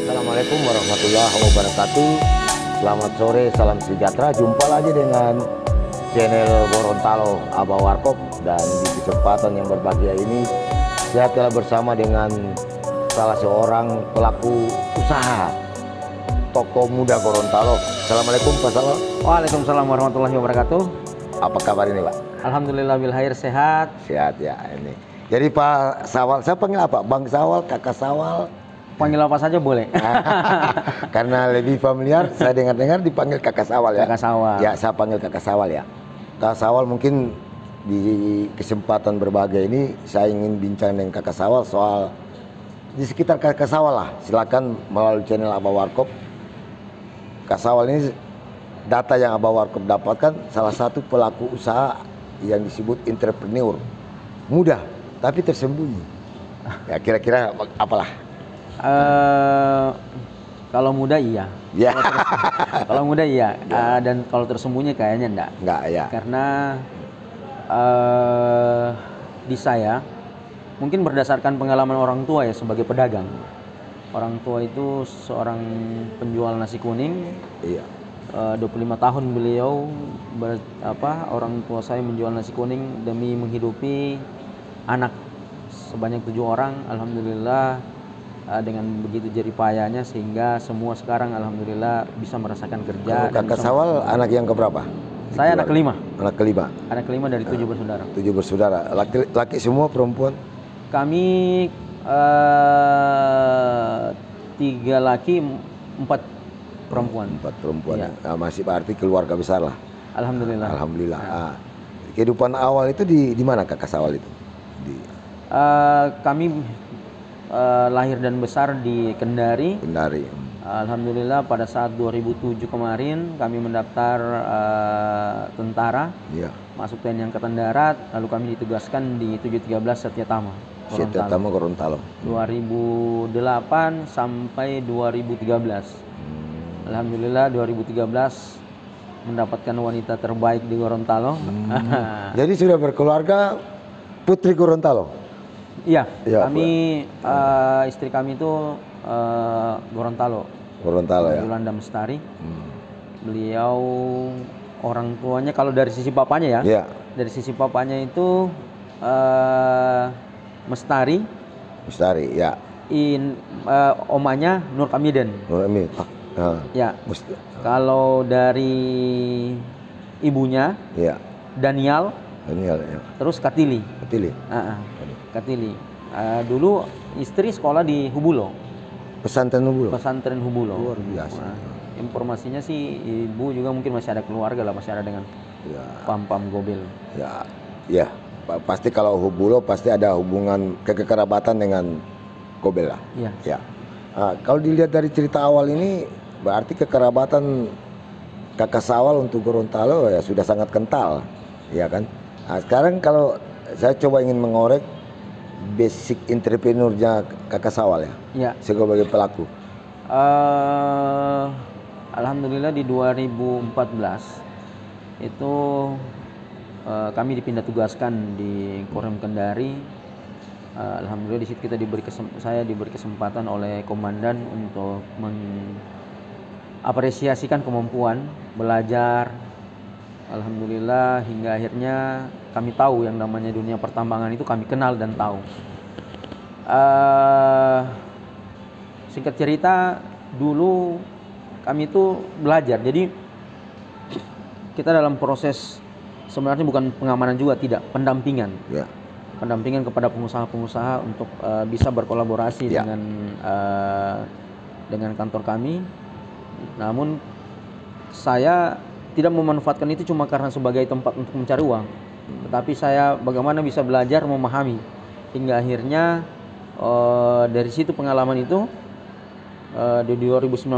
Assalamualaikum warahmatullahi wabarakatuh. Selamat sore, salam sejahtera. Jumpa lagi dengan channel Gorontalo Abah Warkop. Dan di kesempatan yang berbahagia ini saya telah bersama dengan salah seorang pelaku usaha toko muda Gorontalo. Assalamualaikum Pak Sawal. Waalaikumsalam warahmatullahi wabarakatuh. Apa kabar ini Pak? Alhamdulillah bilkhair, sehat. Sehat ya ini. Jadi Pak Sawal, saya panggil apa? Bang Sawal, Kakak Sawal? Panggil apa saja boleh. Karena lebih familiar, saya dengar-dengar dipanggil Kakak Sawal ya. Kakak Sawal. Ya, saya panggil Kakak Sawal ya. Kakak Sawal, mungkin di kesempatan berbahagia ini saya ingin bincang dengan Kakak Sawal soal di sekitar Kakak Sawal lah. Silakan melalui channel Abah Warkop. Kakak Sawal ini data yang Abah Warkop dapatkan salah satu pelaku usaha yang disebut entrepreneur muda tapi tersembunyi. Ya kira-kira apalah? Kalau muda iya. Ya. Kalau muda iya. Ya. Dan kalau tersembunyi kayaknya enggak. Enggak ya. Karena di saya mungkin berdasarkan pengalaman orang tua ya sebagai pedagang. Orang tua itu seorang penjual nasi kuning. Iya. 25 tahun beliau orang tua saya menjual nasi kuning demi menghidupi anak sebanyak 7 orang. Alhamdulillah dengan begitu jerih payahnya sehingga semua sekarang alhamdulillah bisa merasakan kerja. Kakak Sawal anak yang keberapa? Saya anak kelima. Anak kelima. Anak kelima dari 7 bersaudara. 7 bersaudara. Laki semua, perempuan? Kami 3 laki, 4 perempuan. 4 perempuan. Ya. Nah, masih berarti keluarga besar lah. Alhamdulillah. Alhamdulillah. Nah. Kehidupan awal itu di mana Kakak Sawal itu? Kami lahir dan besar di Kendari. Kendari. Alhamdulillah pada saat 2007 kemarin kami mendaftar tentara. Iya. Masuk TNI Angkatan Darat, lalu kami ditugaskan di 713 Setyatama. Setyatama Gorontalo. 2008 sampai 2013. Alhamdulillah 2013 mendapatkan wanita terbaik di Gorontalo. Jadi sudah berkeluarga putri Gorontalo? Iya, ya, kami istri kami itu Gorontalo. Gorontalo ya. Yolanda Mestari. Beliau orang tuanya kalau dari sisi papanya ya. Iya. Dari sisi papanya itu Mestari. Mestari ya. Omanya Nur Kamiden. Nur Kamiden. Ya. Kalau dari ibunya ya. Daniel ya. Terus Katili. Katili. Dulu istri sekolah di Hubulo. Pesantren Hubulo. Luar biasa. Informasinya sih ibu juga mungkin masih ada keluarga lah, masih ada dengan pam-pam Gobel. Ya. Pasti kalau Hubulo pasti ada hubungan kekerabatan dengan Gobel lah. Iya. Ya. Kalau dilihat dari cerita awal ini berarti kekerabatan Kakak Sawal untuk Gorontalo ya sudah sangat kental, ya kan? Nah, sekarang kalau saya coba ingin mengorek basic entrepreneurnya Kakak Sawal ya, sebagai pelaku. Alhamdulillah di 2014 itu kami dipindah tugaskan di Korem Kendari. Alhamdulillah di situ saya diberi kesempatan oleh komandan untuk mengapresiasikan kemampuan belajar. Alhamdulillah hingga akhirnya kami tahu yang namanya dunia pertambangan itu kami kenal dan tahu. Singkat cerita dulu kami itu belajar. Jadi kita dalam proses sebenarnya bukan pengamanan juga, tidak, pendampingan. Ya. Pendampingan kepada pengusaha-pengusaha untuk bisa berkolaborasi dengan kantor kami. Namun saya tidak memanfaatkan itu cuma karena sebagai tempat untuk mencari uang, tetapi saya bagaimana bisa belajar memahami hingga akhirnya dari situ pengalaman itu di 2019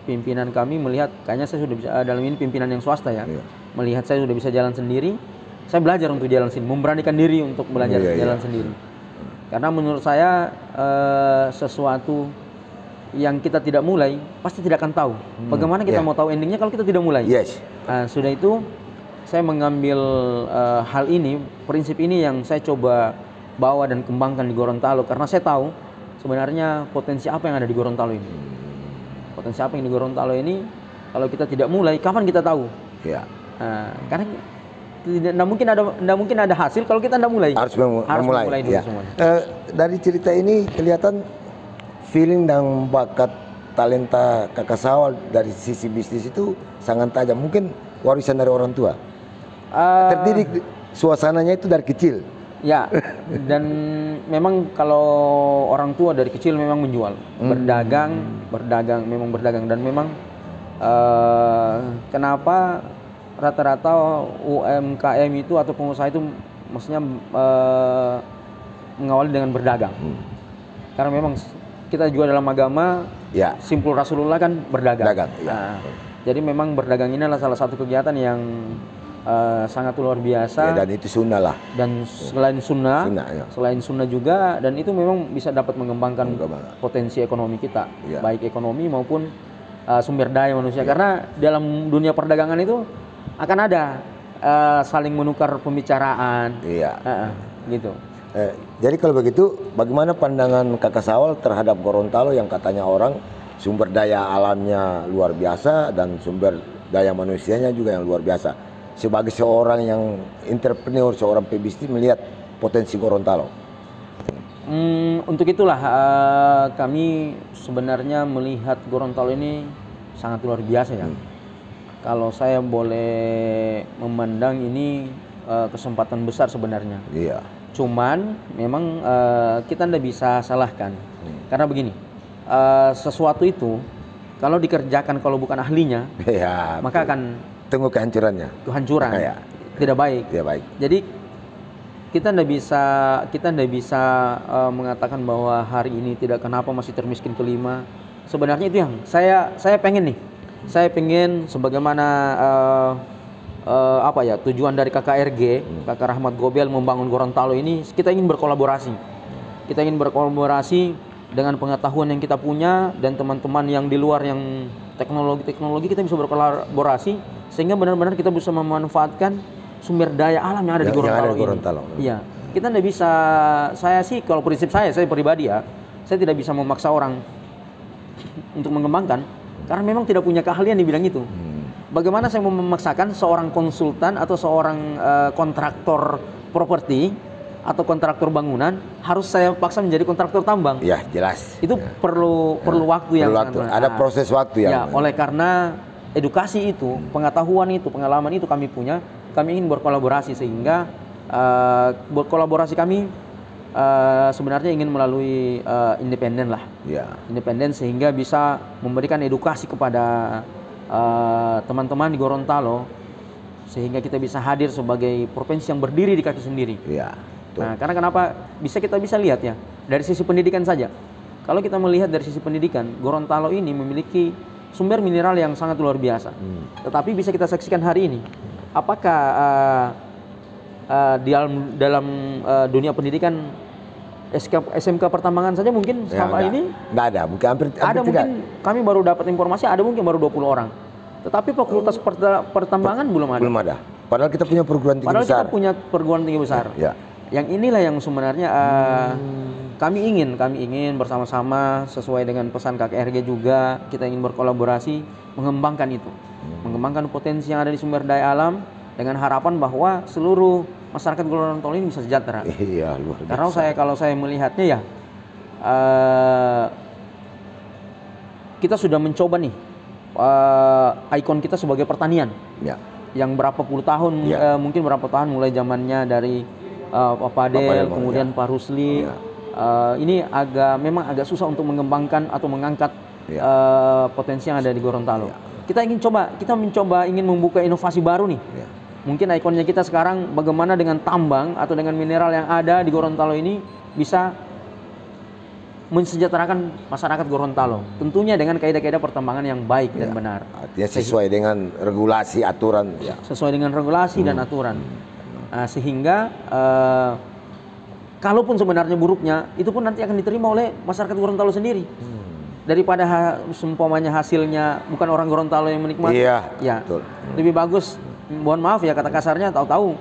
pimpinan kami melihat kayaknya saya sudah bisa, dalam ini pimpinan yang swasta ya, melihat saya sudah bisa jalan sendiri. Saya belajar untuk jalan sendiri, memberanikan diri untuk belajar jalan sendiri. Karena menurut saya sesuatu yang kita tidak mulai pasti tidak akan tahu. Bagaimana kita mau tahu endingnya kalau kita tidak mulai? Yes. Sudah itu saya mengambil hal ini, prinsip ini yang saya coba bawa dan kembangkan di Gorontalo, karena saya tahu sebenarnya potensi apa yang ada di Gorontalo ini. Potensi apa yang di Gorontalo ini, kalau kita tidak mulai, kapan kita tahu? Ya. Karena tidak mungkin ada hasil kalau kita tidak mulai. Harus memulai dulu ya. semuanya. Dari cerita ini kelihatan feeling dan bakat talenta Kakak Sawal dari sisi bisnis itu sangat tajam. Mungkin warisan dari orang tua. Terdidik suasananya itu dari kecil. Ya, dan memang kalau orang tua dari kecil memang menjual, berdagang, memang berdagang, dan memang kenapa rata-rata UMKM itu atau pengusaha itu maksudnya mengawali dengan berdagang. Karena memang kita juga dalam agama, ya, simpul Rasulullah kan berdagang. Ya. Jadi memang berdagang ini adalah salah satu kegiatan yang sangat luar biasa. Ya, dan itu sunnah lah. Dan selain sunnah ya. Selain sunnah juga, dan itu memang bisa dapat mengembangkan potensi ekonomi kita, ya, baik ekonomi maupun sumber daya manusia. Karena dalam dunia perdagangan itu akan ada saling menukar pembicaraan. Iya. Gitu. Jadi kalau begitu, bagaimana pandangan Kakak Sawal terhadap Gorontalo yang katanya orang sumber daya alamnya luar biasa dan sumber daya manusianya juga yang luar biasa. Sebagai seorang yang entrepreneur, seorang pebisnis melihat potensi Gorontalo. Untuk itulah kami sebenarnya melihat Gorontalo ini sangat luar biasa ya. Kalau saya boleh memandang ini kesempatan besar sebenarnya. Iya. Cuman memang kita tidak bisa salahkan. Karena begini, sesuatu itu kalau dikerjakan kalau bukan ahlinya, ya, maka akan tunggu kehancuran, ya. Tidak baik. Tidak baik. Jadi kita tidak bisa mengatakan bahwa hari ini tidak kenapa masih termiskin kelima. Sebenarnya itu yang saya pengen nih. Saya pengen sebagaimana tujuan dari KKRG, Kakak Rahmat Gobel membangun Gorontalo ini, kita ingin berkolaborasi. Kita ingin berkolaborasi dengan pengetahuan yang kita punya dan teman-teman yang di luar yang teknologi kita bisa berkolaborasi sehingga benar-benar kita bisa memanfaatkan sumber daya alam yang ada di Gorontalo ini. Iya, kita tidak bisa. Saya sih kalau prinsip saya pribadi ya, saya tidak bisa memaksa orang untuk mengembangkan karena memang tidak punya keahlian di bidang itu. Bagaimana saya mau memaksakan seorang konsultan atau seorang kontraktor properti atau kontraktor bangunan harus saya paksa menjadi kontraktor tambang? Ya, jelas. Itu perlu waktu yang sangat. Ada proses waktu yang. Ya, oleh karena edukasi itu, pengetahuan itu, pengalaman itu kami punya, kami ingin berkolaborasi sehingga berkolaborasi kami sebenarnya ingin melalui independen lah. Ya. Independen sehingga bisa memberikan edukasi kepada teman-teman di Gorontalo sehingga kita bisa hadir sebagai provinsi yang berdiri di kaki sendiri. Ya. Nah, karena kenapa kita bisa lihat ya dari sisi pendidikan saja. Kalau kita melihat dari sisi pendidikan, Gorontalo ini memiliki sumber mineral yang sangat luar biasa. Tetapi bisa kita saksikan hari ini, apakah di dalam dunia pendidikan SMK pertambangan saja mungkin selama ini nggak ada, hampir ada tidak. Mungkin kami baru dapat informasi ada mungkin baru 20 orang. Tetapi fakultas pertambangan belum ada. Belum ada. Padahal kita punya perguruan tinggi besar. Padahal kita punya perguruan tinggi besar. Ya. Yang inilah yang sebenarnya kami ingin bersama-sama sesuai dengan pesan KKRG juga, kita ingin berkolaborasi mengembangkan itu. Mengembangkan potensi yang ada di sumber daya alam dengan harapan bahwa seluruh masyarakat Gorontalo ini bisa sejahtera. Iya, luar biasa. Karena kalau saya melihatnya ya kita sudah mencoba nih ikon kita sebagai pertanian. Ya. Yang berapa puluh tahun mungkin berapa tahun mulai zamannya dari Pak Padel, kemudian Pak Rusli. Ini memang agak susah untuk mengembangkan atau mengangkat potensi yang ada di Gorontalo. Kita mencoba ingin membuka inovasi baru nih. Mungkin ikonnya kita sekarang bagaimana dengan tambang atau dengan mineral yang ada di Gorontalo ini bisa mensejahterakan masyarakat Gorontalo. Tentunya dengan kaidah-kaidah pertambangan yang baik dan benar. Artinya sesuai dengan regulasi, aturan. Sesuai dengan regulasi dan aturan. Sehingga kalaupun sebenarnya buruknya, itu pun nanti akan diterima oleh masyarakat Gorontalo sendiri. Daripada seumpamanya hasilnya bukan orang Gorontalo yang menikmati. Iya, betul. Lebih bagus mohon maaf ya kata kasarnya, tahu-tahu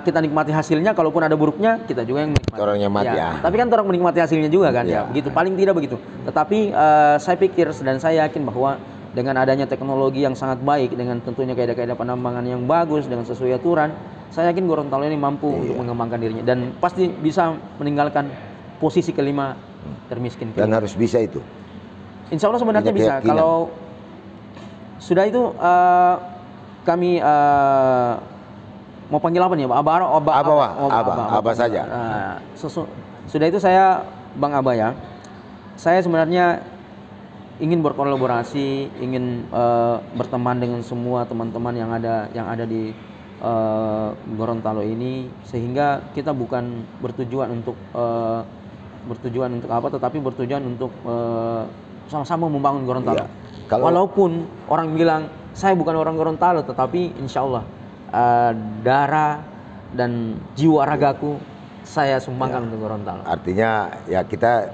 kita nikmati hasilnya, kalaupun ada buruknya kita juga yang menikmati. Orang yang mati ya. Tapi kan orang menikmati hasilnya juga kan Ya. ya, begitu. Paling tidak begitu. Tetapi saya pikir dan saya yakin bahwa dengan adanya teknologi yang sangat baik, dengan tentunya kaidah-kaidah penambangan yang bagus, dengan sesuai aturan, saya yakin Gorontalo ini mampu untuk mengembangkan dirinya dan pasti bisa meninggalkan posisi kelima termiskin. Dan harus bisa itu. Insya Allah sebenarnya Punya bisa. keyakinan. Kalau sudah itu kami mau panggil apa nih? Aba saja. Sudah itu saya Bang Aba ya. Saya sebenarnya ingin berkolaborasi, ingin berteman dengan semua teman-teman yang ada di Gorontalo ini, sehingga kita bukan bertujuan untuk apa, tetapi bertujuan untuk sama-sama membangun Gorontalo. Iya. Walaupun orang bilang saya bukan orang Gorontalo, tetapi insya Allah darah dan jiwa ragaku saya sumbangkan untuk Gorontalo. Artinya ya kita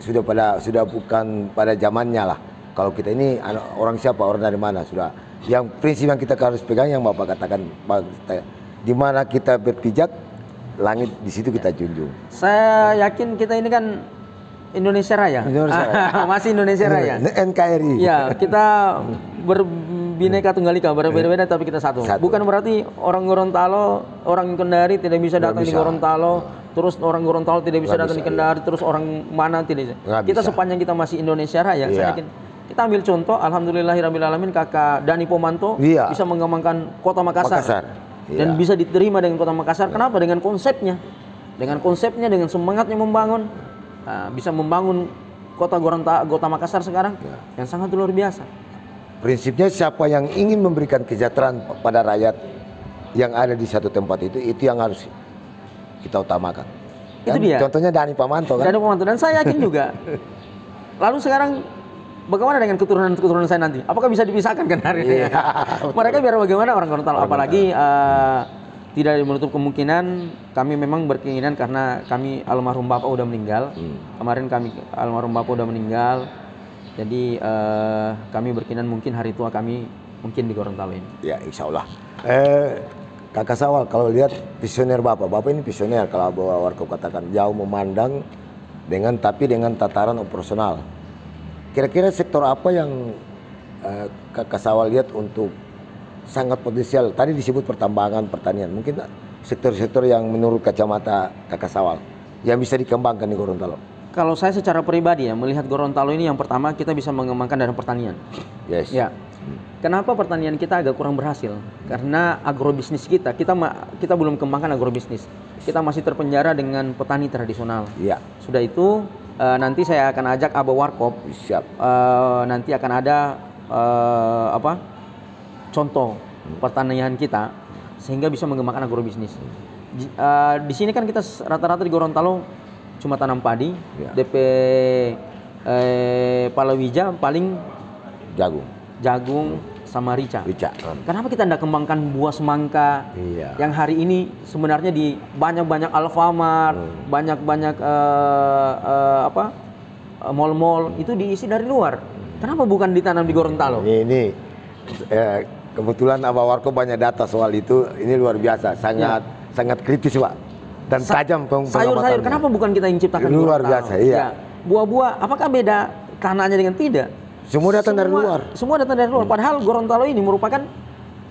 sudah bukan pada zamannya lah. Kalau kita ini orang siapa, orang dari mana, sudah. Yang prinsip yang kita harus pegang yang Bapak katakan, di mana kita berpijak, langit di situ kita junjung. Saya yakin kita ini kan Indonesia Raya. Masih Indonesia Raya. NKRI. Ya, kita berbineka tunggal ika, berbeda-beda tapi kita satu. Bukan berarti orang Gorontalo, orang Kendari tidak bisa datang di Gorontalo, terus orang Gorontalo tidak bisa datang di Kendari, terus orang mana tidak bisa. Kita sepanjang kita masih Indonesia Raya, saya yakin. Kita ambil contoh, alhamdulillahirabbil Kakak Dani Pomanto bisa mengembangkan Kota Makassar. Dan bisa diterima dengan Kota Makassar. Kenapa? Dengan konsepnya. Dengan semangatnya membangun, bisa membangun Kota Makassar sekarang yang sangat luar biasa. Prinsipnya siapa yang ingin memberikan kesejahteraan pada rakyat yang ada di satu tempat itu yang harus kita utamakan. Itu dia. Contohnya Dani Pomanto kan. Dani Pomanto, dan saya yakin juga. Lalu sekarang bagaimana dengan keturunan saya nanti? Apakah bisa dipisahkan kan hari ini? Mereka biar bagaimana orang Gorontalo, apalagi tidak menutup kemungkinan kami memang berkeinginan karena kami almarhum Bapak udah meninggal. Kemarin kami almarhum Bapak udah meninggal. Jadi kami berkeinginan mungkin hari tua kami mungkin di Gorontalo ini. Ya, insya Allah. Kakak Sawal, kalau lihat visioner Bapak ini visioner, kalau Abu Warkop katakan jauh memandang dengan tataran operasional. Kira-kira sektor apa yang Kakak Sawal lihat untuk sangat potensial? Tadi disebut pertambangan, pertanian. Mungkin sektor-sektor yang menurut kacamata Kakak Sawal yang bisa dikembangkan di Gorontalo. Kalau saya secara pribadi ya melihat Gorontalo ini, yang pertama kita bisa mengembangkan dalam pertanian. Yes. Ya. Kenapa pertanian kita agak kurang berhasil? Karena agrobisnis kita belum kembangkan agrobisnis. Kita masih terpenjara dengan petani tradisional. Iya. Sudah itu nanti saya akan ajak Aba Warkop. Siap. Nanti akan ada contoh pertanian kita sehingga bisa mengembangkan agrobisnis. Di sini kan kita rata-rata di Gorontalo cuma tanam padi, DP palawija, paling jagung sama rica. Kenapa kita tidak kembangkan buah semangka yang hari ini sebenarnya di banyak-banyak Alfamart, banyak-banyak mall-mall itu diisi dari luar. Kenapa bukan ditanam di Gorontalo? Ini kebetulan Abah Warkop banyak data soal itu. Ini luar biasa, sangat kritis Pak. Dan tajam sayur-sayur, kenapa bukan kita yang ciptakan luar biasa, iya. Buah-buah, apakah beda tanahnya dengan tidak? Semua datang dari luar. Semua datang dari luar. Padahal Gorontalo ini merupakan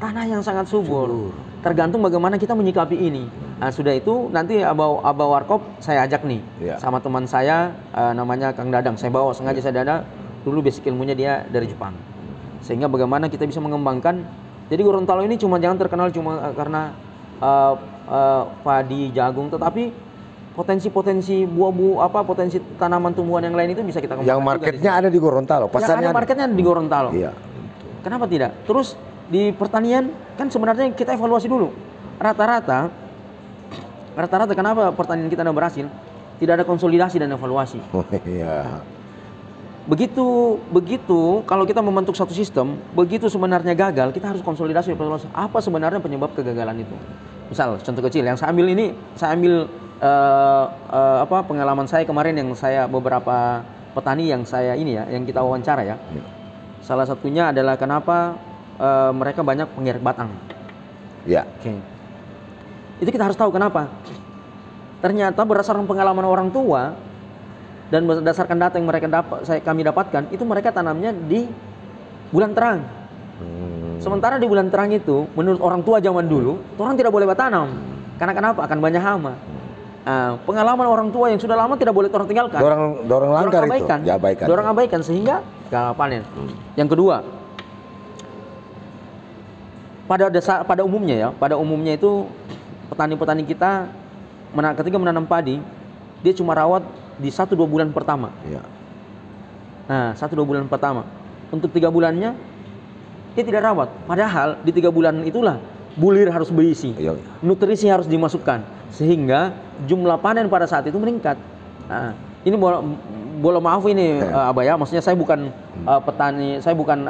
tanah yang sangat subur. Tergantung bagaimana kita menyikapi ini. Nah, sudah itu nanti Abah Warkop saya ajak nih sama teman saya namanya Kang Dadang. Saya bawa sengaja saya dulu basic ilmunya dia dari Jepang. Sehingga bagaimana kita bisa mengembangkan. Jadi Gorontalo ini jangan terkenal cuma karena padi, jagung, tetapi potensi buah-buah potensi tanaman tumbuhan yang lain itu bisa kita kembangkan. Yang marketnya ada di Gorontalo, pasarnya marketnya ada di Gorontalo. Iya. Kenapa tidak? Terus di pertanian kan sebenarnya kita evaluasi dulu. Rata-rata kenapa pertanian kita tidak berhasil? Tidak ada konsolidasi dan evaluasi. Iya. Begitu kalau kita membentuk satu sistem, begitu sebenarnya gagal, kita harus konsolidasi evaluasi. Apa sebenarnya penyebab kegagalan itu? Misal contoh kecil yang saya ambil pengalaman saya kemarin yang saya beberapa petani yang kita wawancara ya. Salah satunya adalah kenapa mereka banyak penggerek batang. Ya. Oke. Itu kita harus tahu kenapa. Ternyata berdasarkan pengalaman orang tua dan berdasarkan data yang kami dapatkan, itu mereka tanamnya di bulan terang. Sementara di bulan terang itu, menurut orang tua zaman dulu, orang tidak boleh bertanam. Karena kenapa? Akan banyak hama. Pengalaman orang tua yang sudah lama tidak boleh orang tinggalkan. Dorong langgar abaikan. itu. Diabaikan. Dorong abaikan sehingga gagal panen. Yang kedua, pada umumnya itu petani-petani kita ketika menanam padi, dia cuma rawat di 1-2 bulan pertama. Ya. Nah, 1-2 bulan pertama. Untuk 3 bulannya dia tidak rawat. Padahal di 3 bulan itulah bulir harus berisi, nutrisi harus dimasukkan, sehingga jumlah panen pada saat itu meningkat. Nah, ini boleh maaf ini Abah ya, maksudnya saya bukan petani, saya bukan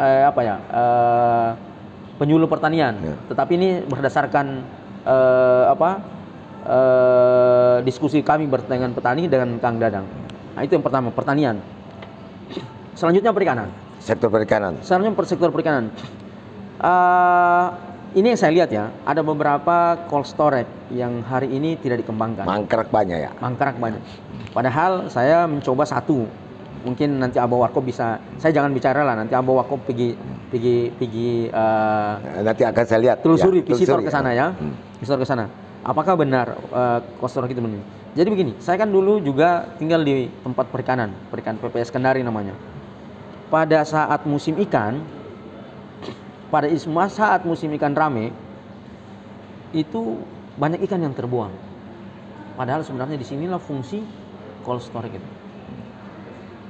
penyuluh pertanian, tetapi ini berdasarkan diskusi kami dengan petani dengan Kang Dadang. Nah, itu yang pertama, pertanian. Selanjutnya perikanan. Sektor perikanan. Selanjutnya sektor perikanan. Ini yang saya lihat ya, ada beberapa cold storage yang hari ini tidak dikembangkan. Mangkrak banyak ya. Mangkrak banyak. Padahal saya mencoba satu. Mungkin nanti Abah Warkop bisa, saya jangan bicara lah, nanti Abah Warkop pergi nanti akan saya lihat. Telusuri, visitor ke sana ya. Visitor ke sana. Apakah benar cold storage itu benar? Jadi begini, saya kan dulu juga tinggal di tempat perikanan PPS Kendari namanya. Pada saat musim ikan, saat musim ikan rame, itu banyak ikan yang terbuang. Padahal sebenarnya disinilah fungsi cold storage itu.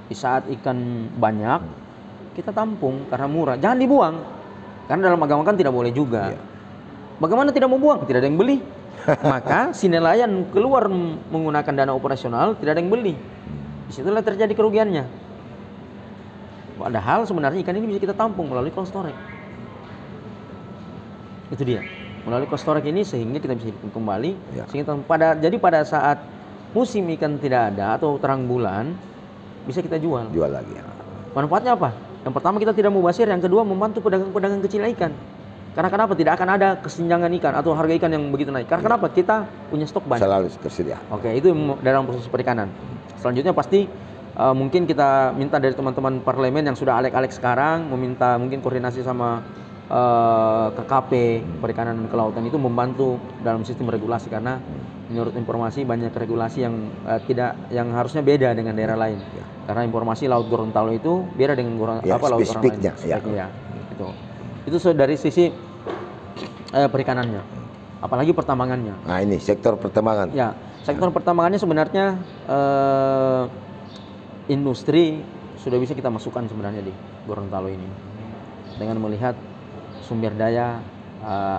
Di saat ikan banyak, kita tampung karena murah. Jangan dibuang, karena dalam agama kan tidak boleh juga. Bagaimana tidak mau buang? Tidak ada yang beli. Maka si nelayan keluar menggunakan dana operasional, tidak ada yang beli. Disitulah terjadi kerugiannya. Padahal sebenarnya ikan ini bisa kita tampung melalui cold storage. Itu dia. Melalui cold storage ini sehingga kita bisa hidup kembali. Sehingga jadi pada saat musim ikan tidak ada atau terang bulan, bisa kita jual. Jual lagi ya. Manfaatnya apa? Yang pertama kita tidak mubazir, yang kedua membantu pedagang-pedagang kecil ikan. Karena kenapa? Tidak akan ada kesenjangan ikan atau harga ikan yang begitu naik. Karena kenapa? Kita punya stok banyak. Selalu tersedia. Oke, itu dalam proses perikanan. Selanjutnya pasti mungkin kita minta dari teman-teman parlemen yang sudah alek-alek sekarang, meminta mungkin koordinasi sama KKP Perikanan dan Kelautan itu membantu dalam sistem regulasi, karena menurut informasi banyak regulasi yang yang harusnya beda dengan daerah lain. Karena informasi Laut Gorontalo itu beda dengan laut orang lain. Ya. Itu dari sisi perikanannya, apalagi pertambangannya. Nah ini sektor pertambangan. Ya, sektor pertambangannya sebenarnya industri sudah bisa kita masukkan sebenarnya di Gorontalo ini dengan melihat sumber daya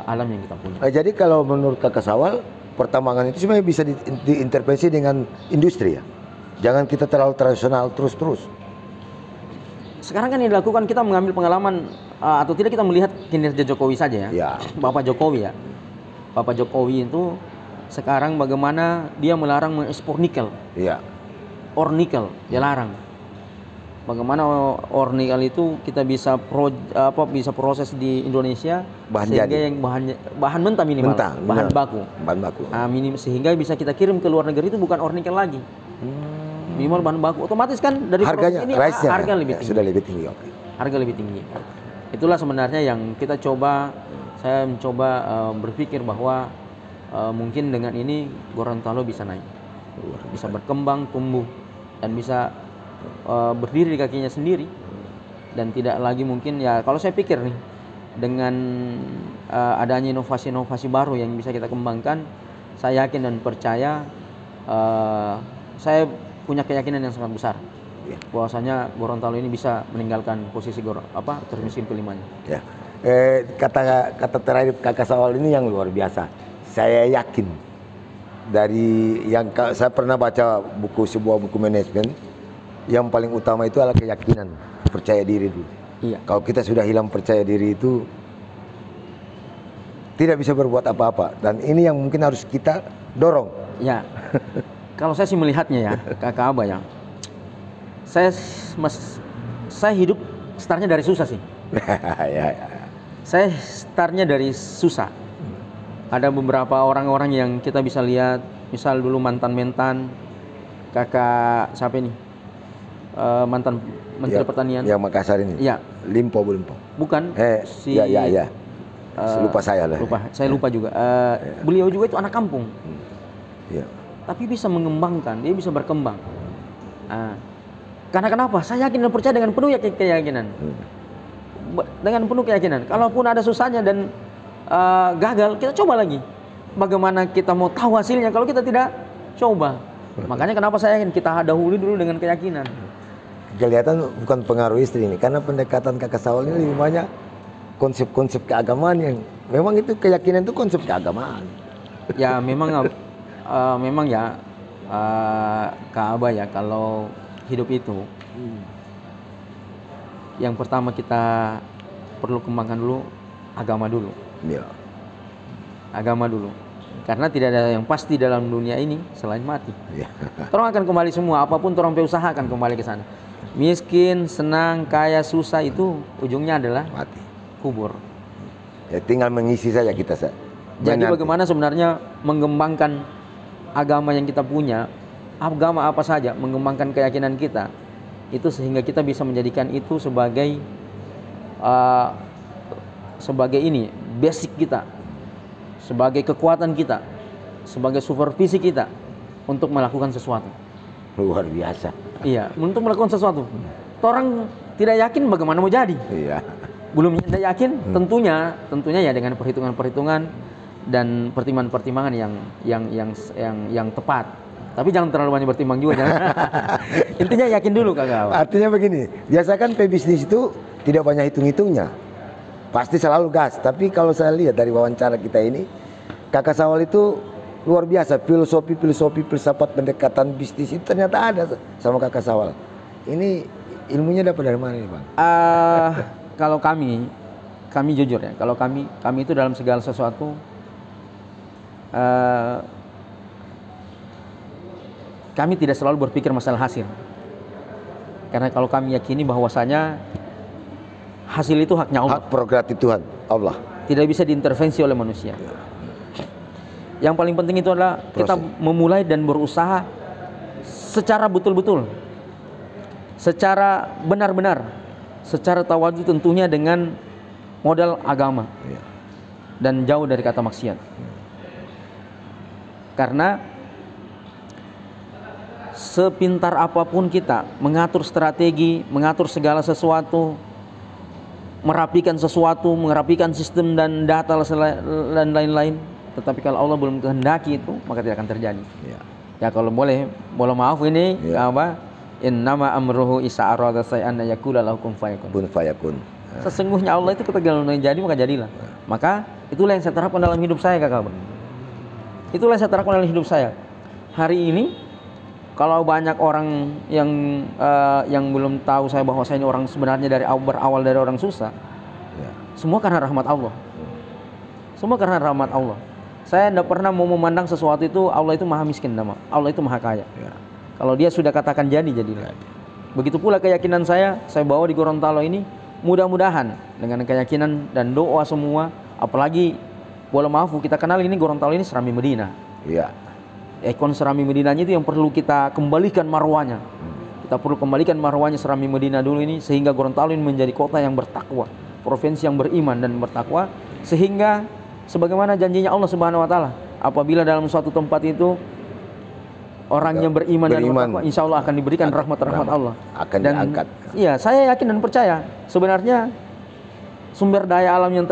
alam yang kita punya. Jadi kalau menurut Kakak Sawal, pertambangan itu sebenarnya bisa diintervensi dengan industri ya. Jangan kita terlalu tradisional terus-terus. Sekarang kan yang dilakukan, kita mengambil pengalaman atau tidak, kita melihat kinerja Jokowi saja ya. Bapak Jokowi ya. Bapak Jokowi itu sekarang bagaimana dia melarang mengekspor nikel. Iya. Ore nikel dia larang. Bagaimana ore nikel itu kita bisa bisa proses di Indonesia sehingga yang bahan mentah minimal, bahan baku. Sehingga bisa kita kirim ke luar negeri itu bukan ore nikel lagi. Minimal bahan baku, otomatis kan dari harganya, proses ini harga lebih tinggi. Sudah lebih tinggi. Harga lebih tinggi. Itulah sebenarnya yang kita coba. Saya mencoba berpikir bahwa mungkin dengan ini Gorontalo bisa naik, bisa berkembang, tumbuh, dan bisa berdiri di kakinya sendiri, dan tidak lagi mungkin ya, kalau saya pikir nih, dengan adanya inovasi-inovasi baru yang bisa kita kembangkan, saya yakin dan percaya, saya punya keyakinan yang sangat besar bahwasanya Gorontalo ini bisa meninggalkan posisi termiskin kelimanya. Ya. Kata terakhir Kakak Sawal ini yang luar biasa. Saya yakin dari yang saya pernah baca sebuah buku manajemen, yang paling utama itu adalah keyakinan, percaya diri dulu. Iya. Kalau kita sudah hilang percaya diri itu tidak bisa berbuat apa-apa, dan ini yang mungkin harus kita dorong. Ya. Kalau saya sih melihatnya ya, Kakak Abah ya. Saya hidup startnya dari susah sih. Saya startnya dari susah. Ada beberapa orang-orang yang kita bisa lihat, misal dulu mantan-mentan, kakak siapa ini? Mantan Menteri Pertanian. Yang Makassar ini. Iya. Limpo. Bukan. Ya. Lupa saya lah. Saya lupa juga. Beliau juga itu anak kampung. Iya. Tapi bisa mengembangkan, dia bisa berkembang. Karena kenapa? Saya yakin dan percaya dengan penuh keyakinan. Dengan penuh keyakinan. Kalaupun ada susahnya dan gagal, kita coba lagi. Bagaimana kita mau tahu hasilnya kalau kita tidak coba? Makanya kenapa saya yakin kita dahului dulu dengan keyakinan. Kelihatan bukan pengaruh istri ini, karena pendekatan Kakak Sawal ini lebih banyak konsep-konsep keagamaan yang memang itu keyakinan itu konsep keagamaan. Ya memang ya Kak Abah ya, kalau hidup itu yang pertama kita perlu kembangkan dulu agama dulu. Ya. Agama dulu. Karena tidak ada yang pasti dalam dunia ini selain mati. Ya. Orang akan kembali semua, apapun orang usaha akan kembali ke sana. Miskin, senang, kaya, susah itu ujungnya adalah Mati. kubur. Ya tinggal mengisi saja kita. Jadi bagaimana sebenarnya mengembangkan agama yang kita punya, agama apa saja, mengembangkan keyakinan kita, itu sehingga kita bisa menjadikan itu sebagai ini basic kita, sebagai kekuatan kita, sebagai supervisi kita untuk melakukan sesuatu. Luar biasa. Iya, untuk melakukan sesuatu. Orang tidak yakin bagaimana mau jadi. Iya. Belum tidak yakin, tentunya ya dengan perhitungan-perhitungan dan pertimbangan-pertimbangan yang tepat. Tapi jangan terlalu banyak bertimbang juga, jangan. Intinya yakin dulu Kakak. Artinya begini, biasa kan pebisnis itu tidak banyak hitung-hitungnya. Pasti selalu gas, tapi kalau saya lihat dari wawancara kita ini, Kakak Sawal itu luar biasa. Filosofi, filsafat pendekatan bisnis itu ternyata ada sama Kakak Sawal. Ini ilmunya dapat dari mana nih Bang? Kalau kami jujur ya, kalau kami itu dalam segala sesuatu kami tidak selalu berpikir masalah hasil. Karena kalau kami yakini bahwasanya hasil itu haknya Allah. Hak prerogatif Tuhan, Allah. Tidak bisa diintervensi oleh manusia. Yang paling penting itu adalah kita memulai dan berusaha secara betul-betul, secara benar-benar, secara tawadu tentunya dengan modal agama dan jauh dari kata maksiat. Karena sepintar apapun kita mengatur strategi, mengatur segala sesuatu, merapikan sesuatu, merapikan sistem dan data dan lain-lain, tetapi kalau Allah belum kehendaki itu, maka tidak akan terjadi. Ya kalau boleh maaf ini apa? Innama amruhu isa arada say'an yaqula lahu kun fayakun. Kun fayakun. Sesungguhnya Allah itu ketika jadi maka jadilah. Maka itulah yang saya terapkan dalam hidup saya Kakak. Itulah yang saya terapkan dalam hidup saya. Hari ini kalau banyak orang yang belum tahu saya bahwa saya ini orang sebenarnya berawal dari orang susah, semua karena rahmat Allah. Semua karena rahmat Allah. Saya tidak pernah mau memandang sesuatu itu Allah itu maha miskin, Allah itu maha kaya. Kalau dia sudah katakan jadilah. Begitu pula keyakinan saya bawa di Gorontalo ini, mudah-mudahan dengan keyakinan dan doa semua, apalagi boleh maaf kita kenal ini Gorontalo ini Serambi Medina. Iya. Ikon Serambi Medinanya itu yang perlu kita kembalikan marwahnya. Kita perlu kembalikan marwahnya Serambi Medina dulu ini sehingga Gorontalo ini menjadi kota yang bertakwa, provinsi yang beriman dan bertakwa, sehingga sebagaimana janjinya Allah Subhanahu wa taala, apabila dalam suatu tempat itu orang yang beriman dan bertakwa, insya Allah akan diberikan rahmat Allah. Akan diangkat. Iya, saya yakin dan percaya sebenarnya sumber daya alam yang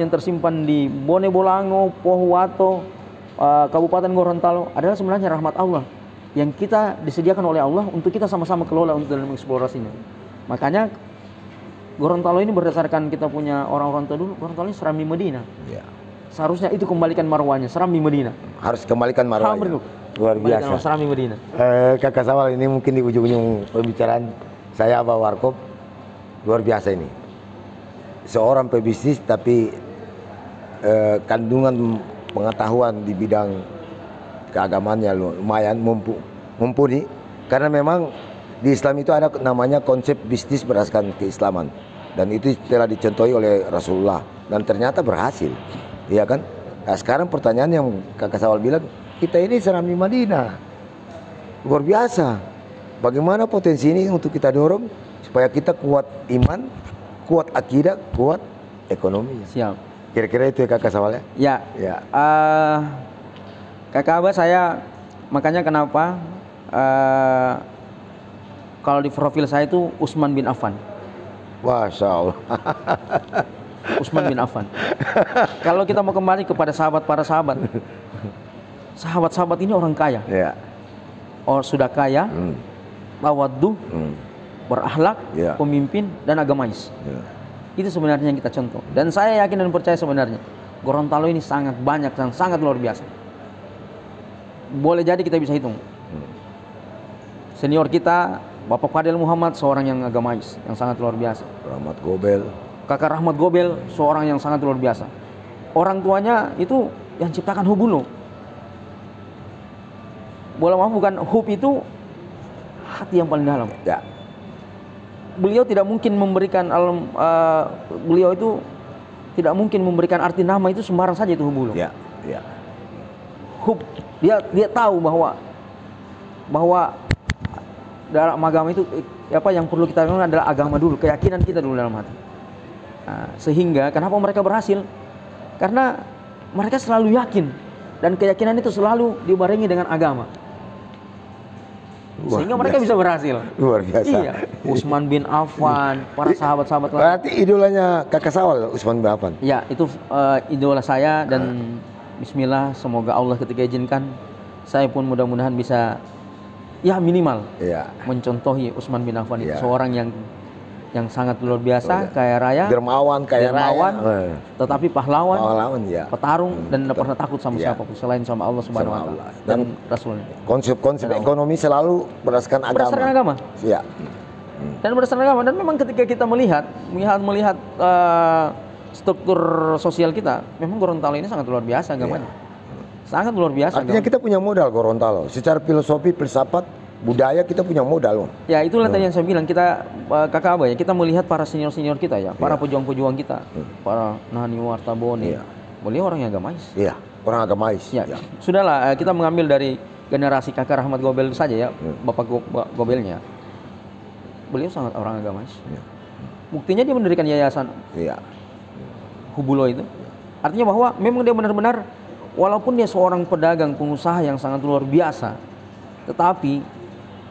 tersimpan di Bone Bolango, Pohuwato, Kabupaten Gorontalo adalah sebenarnya rahmat Allah yang kita disediakan oleh Allah untuk kita sama-sama kelola untuk dalam eksplorasinya. Makanya Gorontalo ini berdasarkan kita punya orang-orang tua dulu, Gorontalo ini Serambi Medina. Seharusnya itu kembalikan marwahnya Serambi Medina. Harus kembalikan marwahnya. Luar biasa. Serambi Medina. Kakak Sawal ini mungkin di ujung-ujung pembicaraan saya Abah Warkop, luar biasa ini. Seorang pebisnis tapi kandungan pengetahuan di bidang keagamaannya lumayan mumpuni, karena memang di Islam itu ada namanya konsep bisnis berdasarkan keislaman. dan itu telah dicontohi oleh Rasulullah dan ternyata berhasil, iya kan? Nah, sekarang pertanyaan yang Kakak Sawal bilang, kita ini Serambi Madinah luar biasa. Bagaimana potensi ini untuk kita dorong supaya kita kuat iman, kuat akidah, kuat ekonomi. Siap. Kira-kira itu ya Kakak Sawal ya? Ya. Ya. Kakak Abah, saya makanya kenapa kalau di profil saya itu Utsman bin Affan. Masya Allah. Utsman bin Affan. Kalau kita mau kembali kepada para sahabat, sahabat-sahabat ini orang kaya. Ya. Sudah kaya, tawaddu, berakhlak, Ya. pemimpin dan agamais. Ya. Itu sebenarnya yang kita contoh. Dan saya yakin dan percaya sebenarnya Gorontalo ini sangat banyak dan sangat luar biasa. Boleh jadi kita bisa hitung. Senior kita Bapak Fadil Muhammad, seorang yang agamais, yang sangat luar biasa. Rahmat Gobel. Kakak Rahmat Gobel, seorang yang sangat luar biasa. Orang tuanya itu yang ciptakan Hubulo. Boleh maaf, bukan hub itu hati yang paling dalam. Ya. Beliau tidak mungkin memberikan beliau itu tidak mungkin memberikan arti nama itu sembarang saja itu Hubulo. Ya. Ya. Hub, dia tahu bahwa dalam agama itu apa yang perlu kita lakukan adalah agama dulu, keyakinan kita dulu dalam hati. Nah, sehingga kenapa mereka berhasil? Karena mereka selalu yakin dan keyakinan itu selalu dibarengi dengan agama. Sehingga mereka bisa berhasil. Luar biasa. Iya. Utsman bin Affan, para sahabat-sahabat lain. Berarti idolanya Kakak Sawal Utsman bin Affan. Ya, itu idola saya dan bismillah, semoga Allah ketika izinkan saya pun mudah-mudahan bisa ya minimal Iya. mencontohi Utsman bin Affan itu Iya. seorang yang sangat luar biasa, kaya raya, Dermawan, kaya dermawan, raya. tetapi pahlawan, Pahlawan ya. petarung dan tidak pernah takut sama Iya. siapapun selain sama Allah Subhanahu wa Sama taala Allah. dan Rasulnya. Konsep ekonomi selalu berdasarkan agama. Berdasarkan agama. Iya. Dan berdasarkan agama, dan memang ketika kita melihat struktur sosial kita, memang Gorontalo ini sangat luar biasa agamanya. Sangat luar biasa. Artinya kita punya modal Gorontalo. Secara filosofi, filsafat, budaya kita punya modal. Ya, itulah tadi yang saya bilang, kita Kakak Abah ya, kita melihat para senior-senior kita ya, para pejuang-pejuang kita, para Nani Wartabone. Iya. Beliau orang yang agamais. Iya, orang agamais. Ya, sudahlah, kita mengambil dari generasi Kakak Rahmat Gobel saja ya, Bapak Gobelnya. Beliau sangat orang agamais. Iya. Buktinya dia mendirikan yayasan Iya. Hubulo itu. Artinya bahwa memang dia benar-benar, walaupun dia seorang pedagang, pengusaha yang sangat luar biasa, tetapi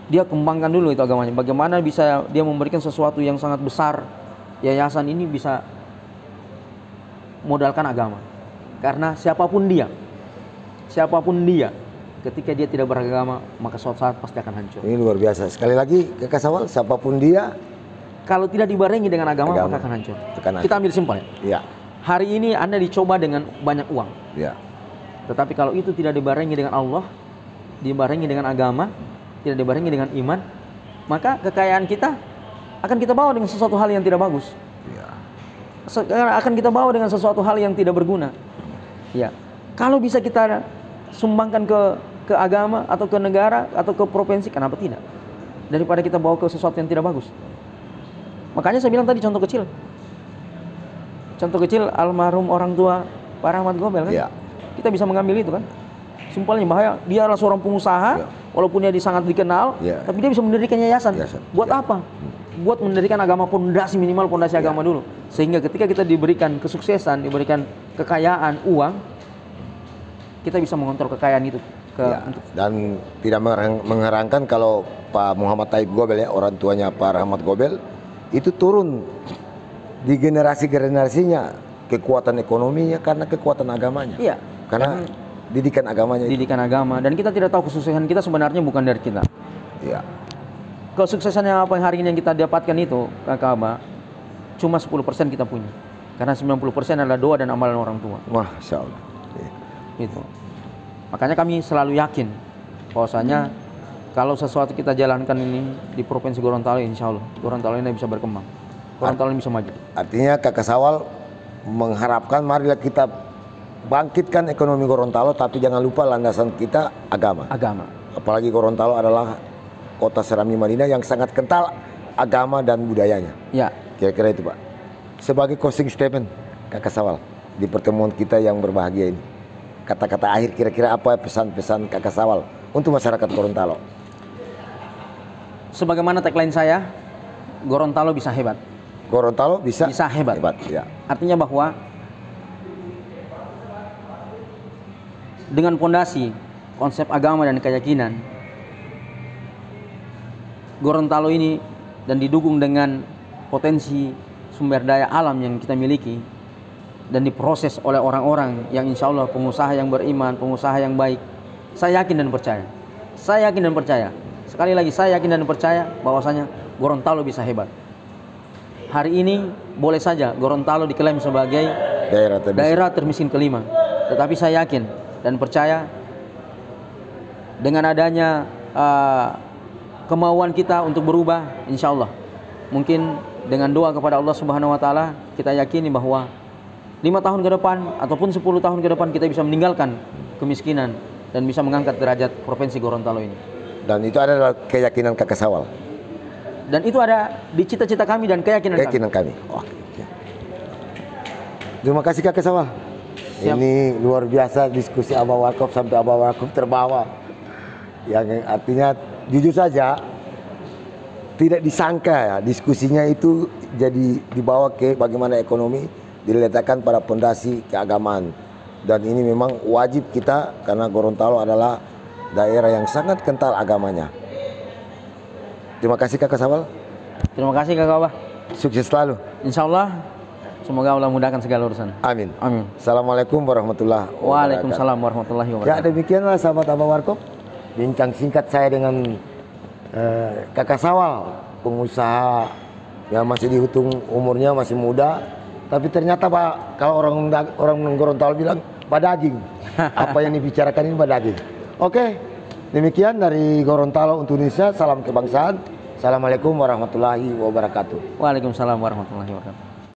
dia kembangkan dulu itu agamanya. Bagaimana bisa dia memberikan sesuatu yang sangat besar. Yayasan ini bisa modalkan agama. Karena siapapun dia, ketika dia tidak beragama, maka suatu saat pasti akan hancur. Ini luar biasa. Sekali lagi Kakak Sawal, siapapun dia, Kalau tidak dibarengi dengan agama maka akan hancur. Kita ambil simpel ya. Iya. Hari ini Anda dicoba dengan banyak uang. Iya. Tetapi kalau itu tidak dibarengi dengan Allah, dibarengi dengan agama, tidak dibarengi dengan iman, maka kekayaan kita akan kita bawa dengan sesuatu hal yang tidak bagus. Iya. Akan kita bawa dengan sesuatu hal yang tidak berguna. Ya. Kalau bisa kita sumbangkan ke agama atau ke negara atau ke provinsi, kenapa tidak? Daripada kita bawa ke sesuatu yang tidak bagus. Makanya saya bilang tadi contoh kecil. Contoh kecil almarhum orang tua Pak Rahmat Gobel kan. Iya. Kita bisa mengambil itu kan. Simpelnya bahaya, dia adalah seorang pengusaha, walaupun dia sangat dikenal, tapi dia bisa mendirikan yayasan. Buat apa? Buat mendirikan agama, pondasi minimal pondasi agama dulu. Sehingga ketika kita diberikan kesuksesan, diberikan kekayaan, uang, kita bisa mengontrol kekayaan itu. Dan tidak mengherankan kalau Pak Muhammad Taib Gobel ya, orang tuanya Pak Rahmat Gobel, itu turun di generasinya kekuatan ekonominya karena kekuatan agamanya. Iya. Karena didikan agamanya. Didikan agama, dan kita tidak tahu kesuksesan kita sebenarnya bukan dari kita. Iya. Kesuksesan yang apa yang hari ini yang kita dapatkan itu, Kakak Abah, cuma 10% kita punya. Karena 90% adalah doa dan amalan orang tua. Masya Allah. Itu. Makanya kami selalu yakin bahwasanya kalau sesuatu kita jalankan ini di Provinsi Gorontalo, insya Allah Gorontalo ini bisa berkembang. Gorontalo ini bisa maju. Artinya Kakak Sawal mengharapkan marilah kita bangkitkan ekonomi Gorontalo, tapi jangan lupa landasan kita agama. Agama. Apalagi Gorontalo adalah kota Serambi Madinah yang sangat kental agama dan budayanya. Ya. Kira-kira itu Pak. sebagai closing statement Kakak Sawal di pertemuan kita yang berbahagia ini. Kata-kata akhir kira-kira apa pesan-pesan Kakak Sawal untuk masyarakat Gorontalo? Sebagaimana tagline saya, Gorontalo bisa hebat. Gorontalo bisa hebat. Ya. Artinya bahwa dengan pondasi konsep agama dan keyakinan, Gorontalo ini dan didukung dengan potensi sumber daya alam yang kita miliki dan diproses oleh orang-orang yang insya Allah pengusaha yang beriman, pengusaha yang baik, saya yakin dan percaya. Saya yakin dan percaya. Sekali lagi saya yakin dan percaya bahwasanya Gorontalo bisa hebat. Hari ini boleh saja Gorontalo diklaim sebagai daerah termiskin kelima. Tetapi saya yakin dan percaya dengan adanya kemauan kita untuk berubah, insya Allah mungkin dengan doa kepada Allah Subhanahu Wa Taala kita yakini bahwa 5 tahun ke depan ataupun 10 tahun ke depan kita bisa meninggalkan kemiskinan dan bisa mengangkat derajat provinsi Gorontalo ini. Dan itu adalah keyakinan Kakak Sawal. Dan itu ada di cita-cita kami dan keyakinan kami. Oke. Terima kasih Kakak Sawal. Siap. Ini luar biasa diskusi Abah Warkop sampai Abah Warkop terbawa. Yang artinya jujur saja tidak disangka ya diskusinya itu jadi dibawa ke bagaimana ekonomi diletakkan pada pondasi keagamaan. Dan ini memang wajib kita karena Gorontalo adalah daerah yang sangat kental agamanya. Terima kasih Kakak Sawal. Terima kasih Kakak Abah. Sukses selalu. Insya Allah semoga Allah mudahkan segala urusan. Amin. Amin. Assalamualaikum warahmatullahi wabarakatuh. Waalaikumsalam warahmatullahi Ya wabarakatuh. demikianlah sahabat Abah Warkop bincang singkat saya dengan Kakak Sawal, pengusaha yang masih dihitung umurnya masih muda, tapi ternyata Pak kalau orang Gorontalo bilang badaging. Apa yang dibicarakan ini badaging. Oke, demikian dari Gorontalo untuk Indonesia. Salam kebangsaan. Assalamualaikum warahmatullahi wabarakatuh. Waalaikumsalam warahmatullahi wabarakatuh.